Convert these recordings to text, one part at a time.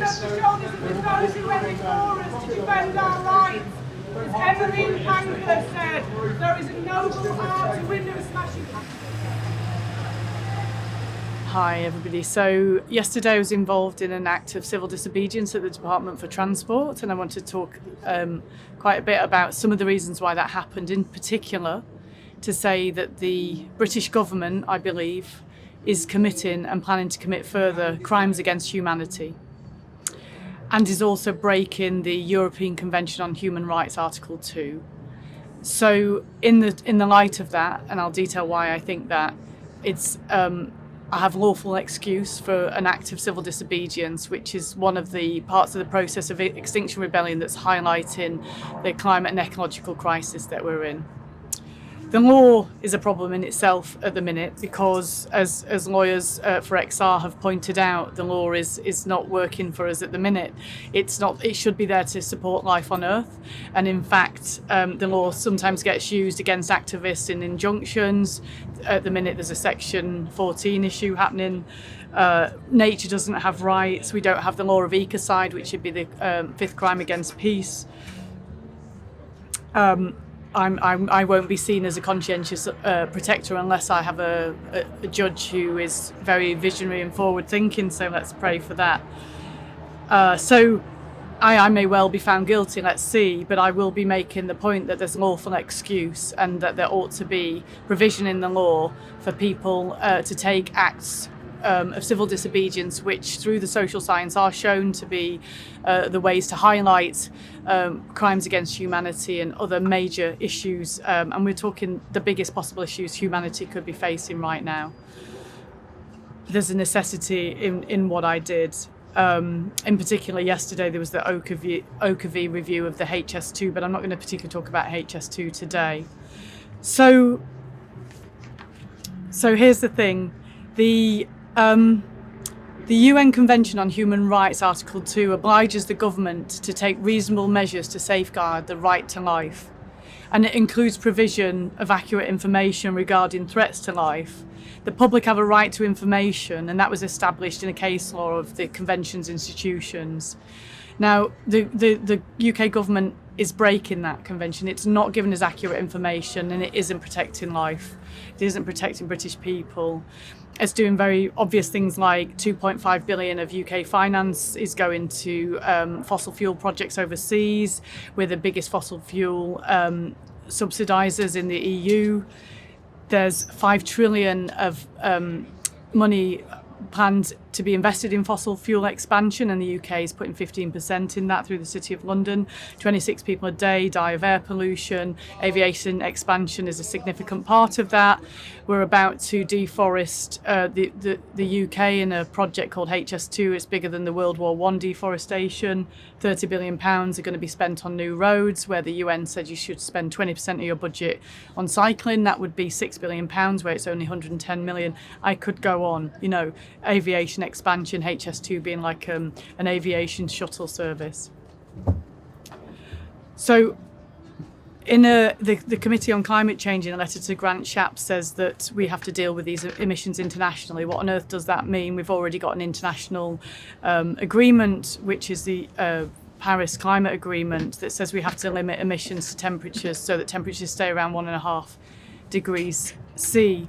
standing on the shoulders of those who went before us to defend our rights. As Emmeline Pankhurst said, there is a noble art to window smashing. Hi everybody. So yesterday I was involved in an act of civil disobedience at the Department for Transport, and I want to talk quite a bit about some of the reasons why that happened, in particular to say that the British government, I believe, is committing and planning to commit further crimes against humanity, and is also breaking the European Convention on Human Rights, Article 2. So in the light of that, and I'll detail why I think that, I have lawful excuse for an act of civil disobedience, which is one of the parts of the process of Extinction Rebellion that's highlighting the climate and ecological crisis that we're in. The law is a problem in itself at the minute because, as lawyers for XR have pointed out, the law is not working for us at the minute. It should be there to support life on Earth, and in fact, the law sometimes gets used against activists in injunctions. At the minute, there's a Section 14 issue happening. Nature doesn't have rights. We don't have the law of ecocide, which should be the fifth crime against peace. I won't be seen as a conscientious protector unless I have a judge who is very visionary and forward-thinking, so let's pray for that. So I may well be found guilty, let's see, but I will be making the point that there's lawful excuse and that there ought to be provision in the law for people to take acts of civil disobedience, which through the social science are shown to be the ways to highlight crimes against humanity and other major issues, and we're talking the biggest possible issues humanity could be facing right now. There's a necessity in what I did. In particular, yesterday there was the Oakervie review of the HS2, but I'm not going to particularly talk about HS2 today. So here's the thing. The UN Convention on Human Rights, Article 2, obliges the government to take reasonable measures to safeguard the right to life. And it includes provision of accurate information regarding threats to life. The public have a right to information, and that was established in a case law of the Convention's institutions. Now, the UK government is breaking that convention. It's not giving us accurate information, and it isn't protecting life. It isn't protecting British people. It's doing very obvious things like 2.5 billion of UK finance is going to fossil fuel projects overseas. We're the biggest fossil fuel subsidisers in the EU. There's 5 trillion of money planned to be invested in fossil fuel expansion, and the UK is putting 15% in that through the City of London. 26 people a day die of air pollution. Aviation expansion is a significant part of that. We're about to deforest the UK in a project called HS2. It's bigger than the World War I deforestation. £30 billion are going to be spent on new roads, where the UN said you should spend 20% of your budget on cycling. That would be £6 billion, where it's only 110 million. I could go on, aviation expansion, HS2 being like an aviation shuttle service. So the Committee on Climate Change, in a letter to Grant Shapps, says that we have to deal with these emissions internationally. What on earth does that mean? We've already got an international agreement, which is the Paris Climate Agreement, that says we have to limit emissions to temperatures so that temperatures stay around 1.5 degrees C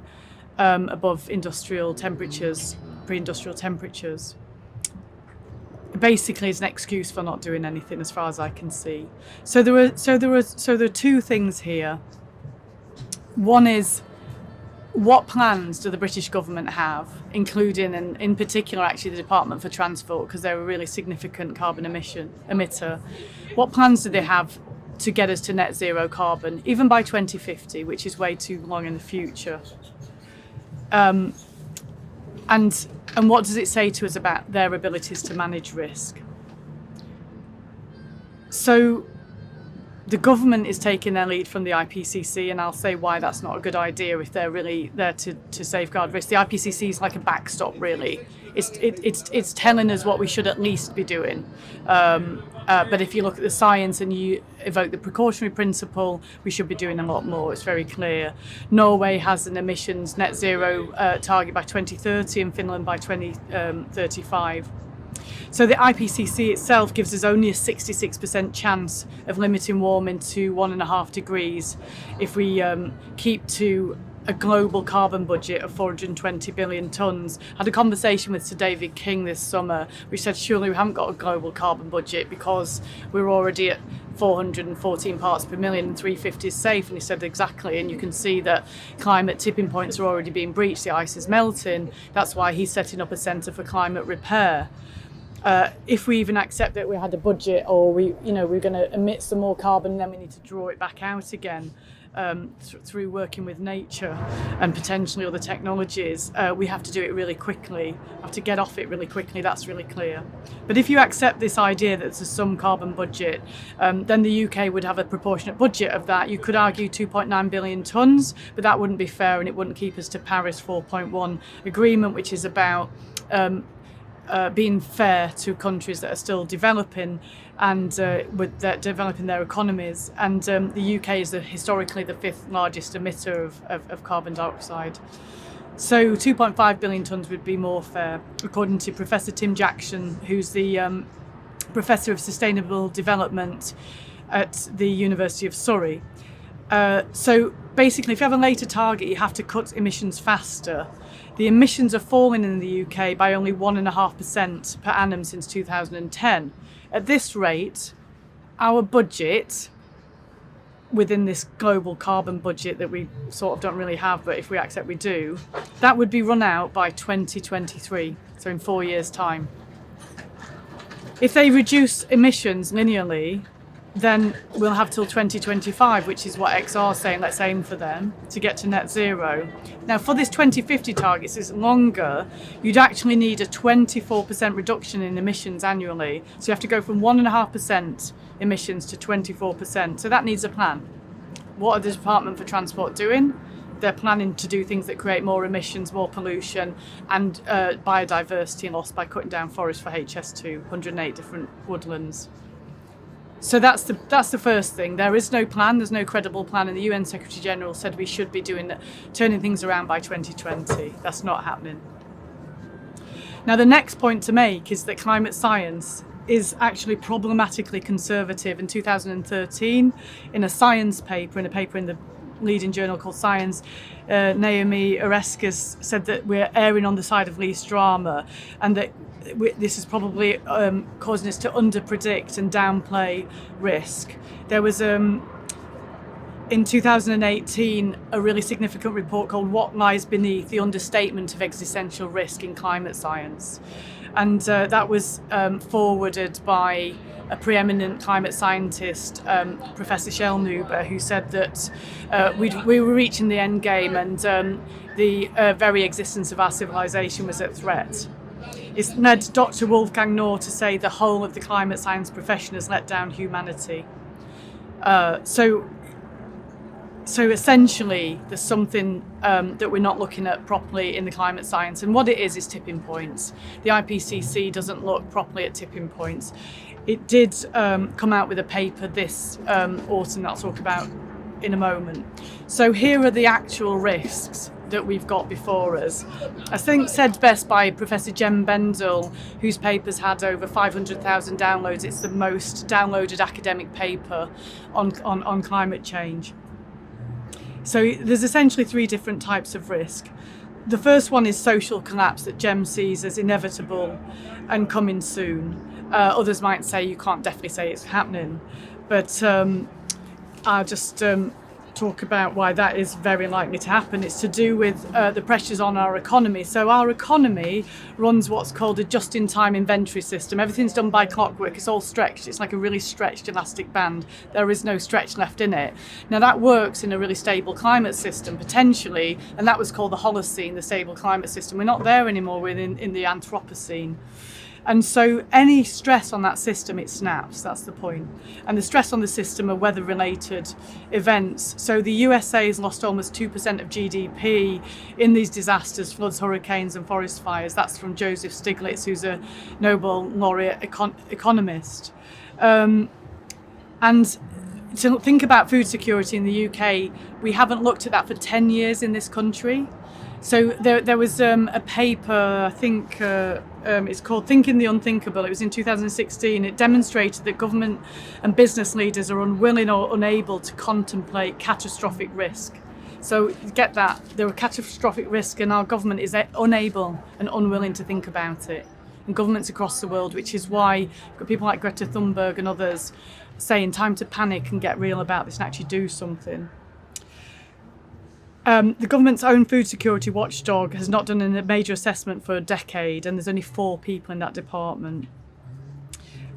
above industrial temperatures, pre-industrial temperatures. Basically, it's an excuse for not doing anything, as far as I can see. So there are two things here. One is, what plans do the British government have, including, and in particular, actually, the Department for Transport, because they're a really significant carbon emitter. What plans do they have to get us to net zero carbon, even by 2050, which is way too long in the future? And what does it say to us about their abilities to manage risk? So the government is taking their lead from the IPCC, and I'll say why that's not a good idea if they're really there to safeguard risk. The IPCC is like a backstop, really. It's telling us what we should at least be doing. But if you look at the science and you evoke the precautionary principle, we should be doing a lot more. It's very clear. Norway has an emissions net zero target by 2030 and Finland by 2035. So the IPCC itself gives us only a 66% chance of limiting warming to 1.5 degrees if we keep to a global carbon budget of 420 billion tonnes. I had a conversation with Sir David King this summer, which said surely we haven't got a global carbon budget because we're already at 414 parts per million and 350 is safe. And he said exactly, and you can see that climate tipping points are already being breached, the ice is melting. That's why he's setting up a centre for climate repair. If we even accept that we had a budget, or we're going to emit some more carbon, then we need to draw it back out again through working with nature and potentially other technologies, we have to do it really quickly. Have to get off it really quickly. That's really clear. But if you accept this idea that there's some carbon budget, then the UK would have a proportionate budget of that. You could argue 2.9 billion tonnes, but that wouldn't be fair, and it wouldn't keep us to Paris 4.1 agreement, which is about being fair to countries that are still developing and developing their economies. And the UK is historically the 5th largest emitter of carbon dioxide. So 2.5 billion tonnes would be more fair, according to Professor Tim Jackson, who's the Professor of Sustainable Development at the University of Surrey. So basically, if you have a later target, you have to cut emissions faster. The emissions are falling in the UK by only 1.5% per annum since 2010. At this rate, our budget, within this global carbon budget that we sort of don't really have, but if we accept we do, that would be run out by 2023, so in 4 years' time. If they reduce emissions linearly, then we'll have till 2025, which is what XR is saying, let's aim for them, to get to net zero. Now, for this 2050 target, it's longer, you'd actually need a 24% reduction in emissions annually. So you have to go from 1.5% emissions to 24%. So that needs a plan. What are the Department for Transport doing? They're planning to do things that create more emissions, more pollution, and biodiversity loss by cutting down forests for HS2, 108 different woodlands. So that's the first thing. There is no plan, there's no credible plan, and the UN Secretary General said we should be turning things around by 2020. That's not happening. Now, the next point to make is that climate science is actually problematically conservative. In 2013, in a science paper, in the leading journal called Science, Naomi Oreskes said that we're erring on the side of least drama, and that this is probably causing us to underpredict and downplay risk. There was in 2018 a really significant report called What Lies Beneath the Understatement of Existential Risk in Climate Science, and that was forwarded by a preeminent climate scientist, Professor Shellnuber, who said that we were reaching the end game, and the very existence of our civilization was at threat. It's led Dr. Wolfgang Knorr to say the whole of the climate science profession has let down humanity. So essentially, there's something that we're not looking at properly in the climate science, and what it is tipping points. The IPCC doesn't look properly at tipping points. It did come out with a paper this autumn that I'll talk about in a moment. So here are the actual risks that we've got before us. I think said best by Professor Jem Bendel, whose paper's had over 500,000 downloads. It's the most downloaded academic paper on climate change. So there's essentially 3 different types of risk. The first one is social collapse that Jem sees as inevitable and coming soon. Others might say you can't definitely say it's happening, but I'll just talk about why that is very likely to happen. It's to do with the pressures on our economy. So our economy runs what's called a just-in-time inventory system. Everything's done by clockwork. It's all stretched. It's like a really stretched elastic band. There is no stretch left in it. Now that works in a really stable climate system, potentially, and that was called the Holocene, the stable climate system. We're not there anymore. We're in the Anthropocene. And so any stress on that system, it snaps. That's the point. And the stress on the system are weather-related events. So the USA has lost almost 2% of GDP in these disasters, floods, hurricanes and forest fires. That's from Joseph Stiglitz, who's a Nobel laureate economist. And to think about food security in the UK, we haven't looked at that for 10 years in this country. So there was a paper, I think it's called Thinking the Unthinkable. It was in 2016. It demonstrated that government and business leaders are unwilling or unable to contemplate catastrophic risk. So you get that, there are catastrophic risk and our government is unable and unwilling to think about it. And governments across the world, which is why you've got people like Greta Thunberg and others saying time to panic and get real about this and actually do something. The government's own food security watchdog has not done a major assessment for a decade, and there's only 4 people in that department.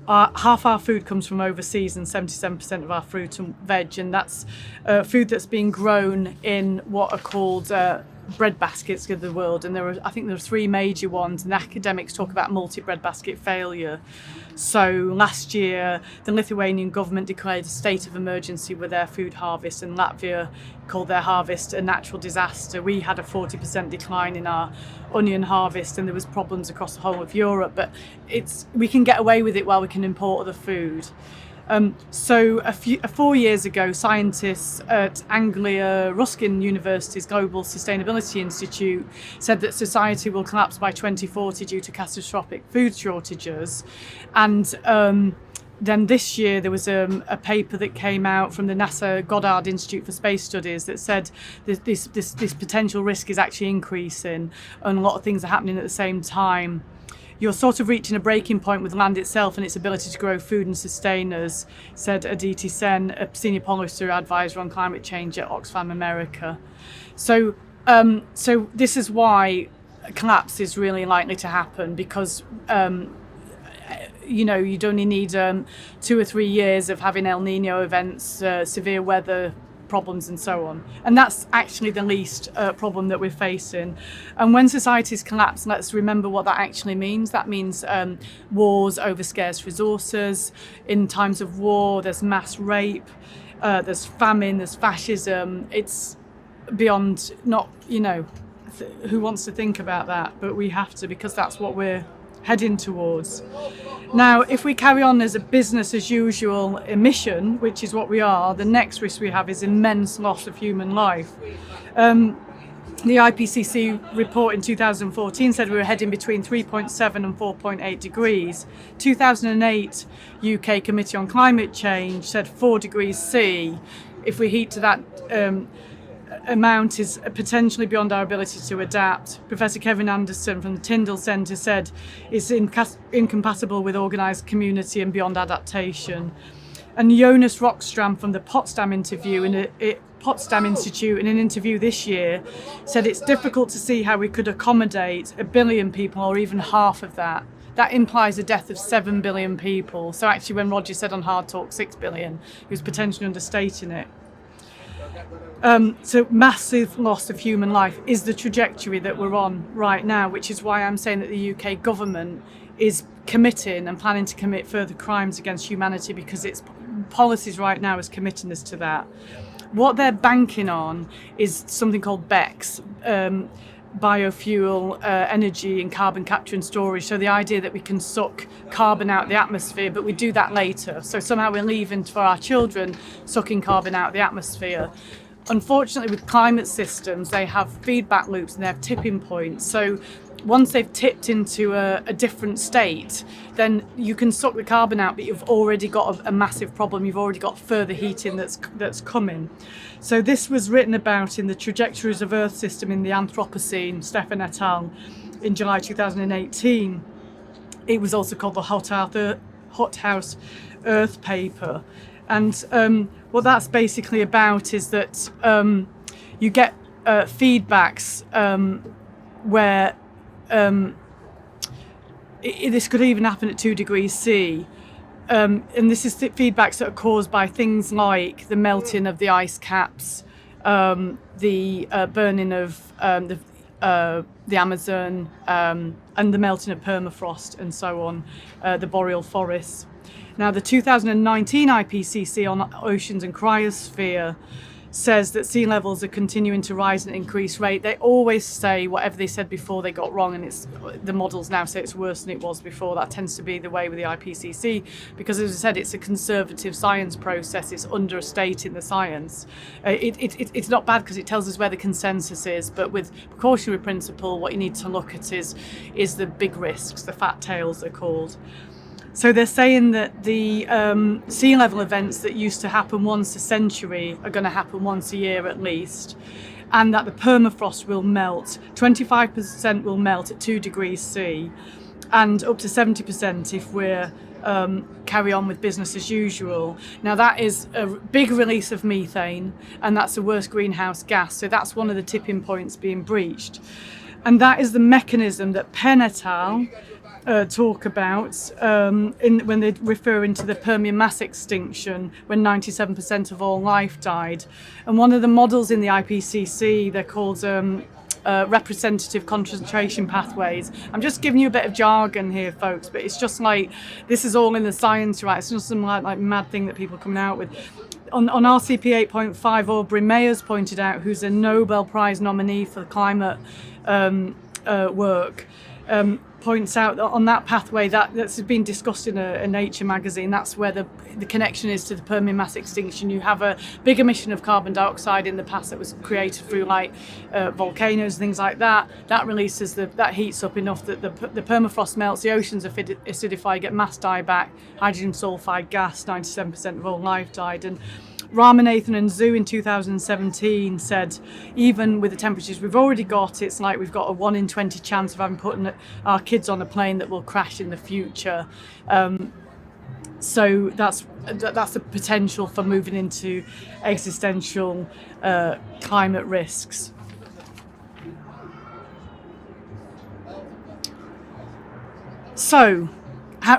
Half our food comes from overseas and 77% of our fruit and veg, and that's food that's being grown in what are called bread baskets of the world. And I think there are 3 major ones, and academics talk about multi-breadbasket failure. So last year, the Lithuanian government declared a state of emergency with their food harvest, and Latvia called their harvest a natural disaster. We had a 40% decline in our onion harvest, and there was problems across the whole of Europe, but we can get away with it while we can import other food. So 4 years ago, scientists at Anglia Ruskin University's Global Sustainability Institute said that society will collapse by 2040 due to catastrophic food shortages. And then this year there was a paper that came out from the NASA Goddard Institute for Space Studies that said that this potential risk is actually increasing, and a lot of things are happening at the same time. You're sort of reaching a breaking point with land itself and its ability to grow food and sustain us, said Aditi Sen, a senior policy advisor on climate change at Oxfam America. So this is why a collapse is really likely to happen, because you'd only need 2 or 3 years of having El Nino events, severe weather problems and so on. And that's actually the least problem that we're facing. And when societies collapse, let's remember what that actually means. That means wars over scarce resources. In times of war, there's mass rape, there's famine, there's fascism. It's beyond who wants to think about that? But we have to, because that's what we're heading towards. Now, if we carry on as a business as usual emission, which is what we are, the next risk we have is immense loss of human life. The IPCC report in 2014 said we were heading between 3.7 and 4.8 degrees. 2008 UK Committee on Climate Change said 4 degrees C. If we heat to that amount is potentially beyond our ability to adapt. Professor Kevin Anderson from the Tyndall Centre said it's incompatible with organised community and beyond adaptation. And Jonas Rockström from the Potsdam Institute in an interview this year said it's difficult to see how we could accommodate 1 billion people or even half of that. That implies a death of 7 billion people. So actually when Roger said on Hard Talk 6 billion, he was potentially understating it. So massive loss of human life is the trajectory that we're on right now, which is why I'm saying that the UK government is committing and planning to commit further crimes against humanity, because its policies right now is committing us to that. What they're banking on is something called BECCS, biofuel, energy and carbon capture and storage. So the idea that we can suck carbon out of the atmosphere, but we do that later. So somehow we're leaving for our children sucking carbon out of the atmosphere. Unfortunately, with climate systems, they have feedback loops and they have tipping points. So once they've tipped into a different state, then you can suck the carbon out, but you've already got a massive problem. You've already got further heating that's coming. So this was written about in the Trajectories of Earth System in the Anthropocene, Stefan et al., in July 2018. It was also called the Hothouse Earth paper. And what that's basically about is that you get feedbacks where this could even happen at 2 degrees C. And this is feedbacks that are caused by things like the melting of the ice caps, the burning of the Amazon, and the melting of permafrost and so on, the boreal forests. Now, the 2019 IPCC on Oceans and Cryosphere says that sea levels are continuing to rise at an increased rate. They always say whatever they said before they got wrong, and the models now say it's worse than it was before. That tends to be the way with the IPCC, because as I said, it's a conservative science process. It's understating the science. It's not bad because it tells us where the consensus is, but with precautionary principle, what you need to look at is the big risks, the fat tails they're called. So they're saying that the sea level events that used to happen once a century are going to happen once a year at least, and that the permafrost will melt. 25% will melt at 2 degrees C, and up to 70% if we're carry on with business as usual. Now that is a big release of methane, and that's the worst greenhouse gas. So that's one of the tipping points being breached. And that is the mechanism that Penn et al. Talk about when they're referring to the Permian mass extinction, when 97% of all life died. And one of the models in the IPCC, they're called representative concentration pathways. I'm just giving you a bit of jargon here, folks, but it's just like, this is all in the science, right? It's not some like mad thing that people are coming out with. On RCP 8.5, Aubrey Mayers pointed out, who's a Nobel Prize nominee for climate work, points out that on that pathway that's been discussed in a Nature magazine, that's where the connection is to the Permian mass extinction. You have a big emission of carbon dioxide in the past that was created through volcanoes, things like that. That releases that heats up enough that the permafrost melts, the oceans acidify, get mass dieback, hydrogen sulfide gas, 97% of all life died. And Ramanathan and Zhu in 2017 said, even with the temperatures we've already got, it's like we've got a 1 in 20 chance of having put our kids on a plane that will crash in the future. So that's the potential for moving into existential climate risks. So,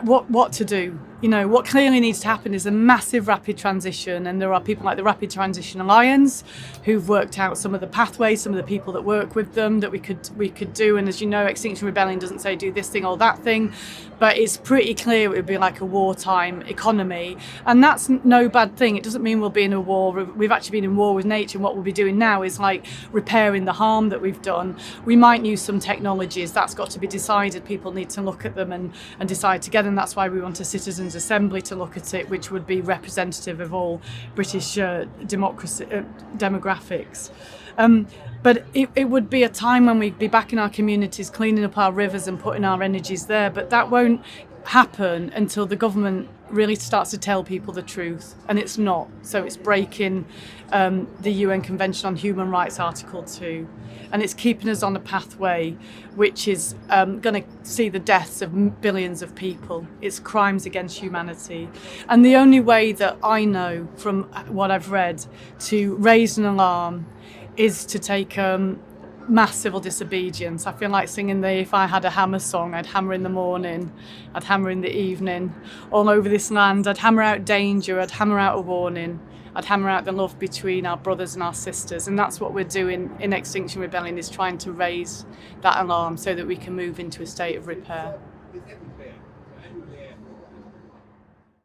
what to do? You know, what clearly needs to happen is a massive rapid transition, and there are people like the Rapid Transition Alliance who've worked out some of the pathways, some of the people that work with them that we could do. And as you know, Extinction Rebellion doesn't say do this thing or that thing, but it's pretty clear it would be like a wartime economy, and that's no bad thing. It doesn't mean we'll be in a war. We've actually been in war with nature, and what we'll be doing now is like repairing the harm that we've done. We might use some technologies. That's got to be decided. People need to look at them and decide together, and that's why we want a citizens' assembly to look at it, which would be representative of all British demographics. But it would be a time when we'd be back in our communities, cleaning up our rivers and putting our energies there. But that won't happen until the government really starts to tell people the truth, and it's not. So it's breaking the UN Convention on Human Rights, Article 2, and it's keeping us on a pathway which is going to see the deaths of billions of people. It's crimes against humanity. And the only way that I know from what I've read to raise an alarm is to take mass civil disobedience. I feel like singing the If I Had a Hammer song. I'd hammer in the morning, I'd hammer in the evening, all over this land. I'd hammer out danger, I'd hammer out a warning, I'd hammer out the love between our brothers and our sisters. And that's what we're doing in Extinction Rebellion, is trying to raise that alarm so that we can move into a state of repair.